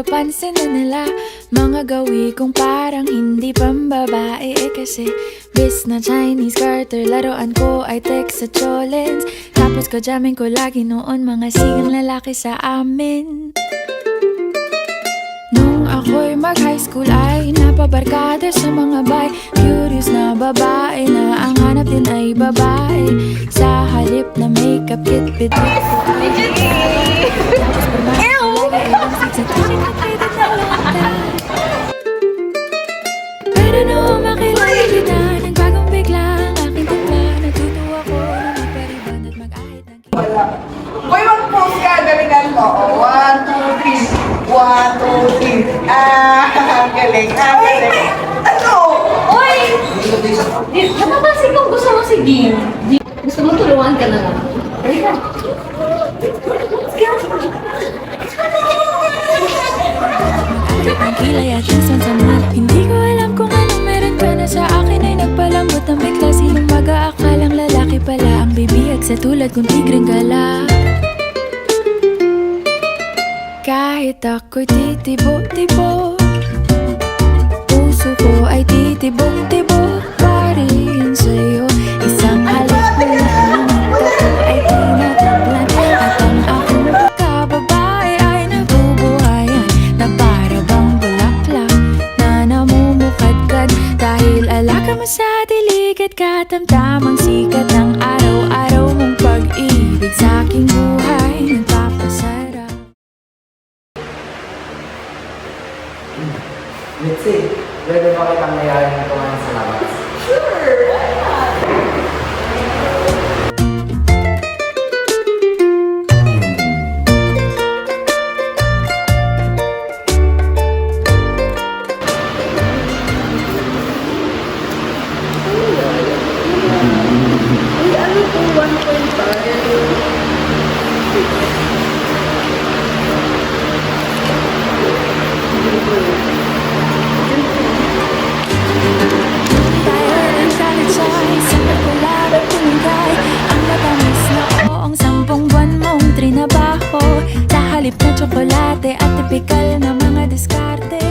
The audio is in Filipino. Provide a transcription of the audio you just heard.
napapansin na nila mga gawi kong parang hindi pambabae kasi bis na Chinese garter, laruan ko ay text sa cholens. Tapos kajamin ko lagi noon mga sigang lalaki sa amin. Nung ako'y mag-high school ay napabarkada sa mga bay. Curious na babae na ang hanap din ay babae. Sa halip na makeup kit, bit ko ay tapos pumapalagay ilang sex at pinakapitan na lata. Pero noong makilala kita, nagbagong bigla ang aking timpla. Natutuwa ko na magpariban at mag-ahit ng Wala. Uy, mag-post ka. Galingan mo. 1, 2, 3. 1, 2, 3. Ang galing. Ang galing. Ano? Uy! Napapansin kong gusto mo si Dean. Gusto mo tulungan ka na lang. Halika. ang kilay at minsan samal. Hindi ko alam kung anong meron ka na sa akin ay nagpalambot ng bigla. Sinong mag-aakalang lalaki pala ang bibihag sa tulad kong tigreng gala. Kahit ako'y titibo-tibo, puso ko ay titibok-tibok pa rin sa'yo. Isang halik mo lang, ako ay tinataglan. At ang aking pagkababae ay nabubuhayan na para bang bulaklak na namumukadkad. Dahil alaka mo sa dilig at katamtamang sikat ng araw-araw mong pag-ibig sa aking buhay nagpapasarap. Mitzi, pwede ba kitang mayayang na kumain sa labas? Trinabaho sa halip na tsokolate at tipikal na mga diskarte.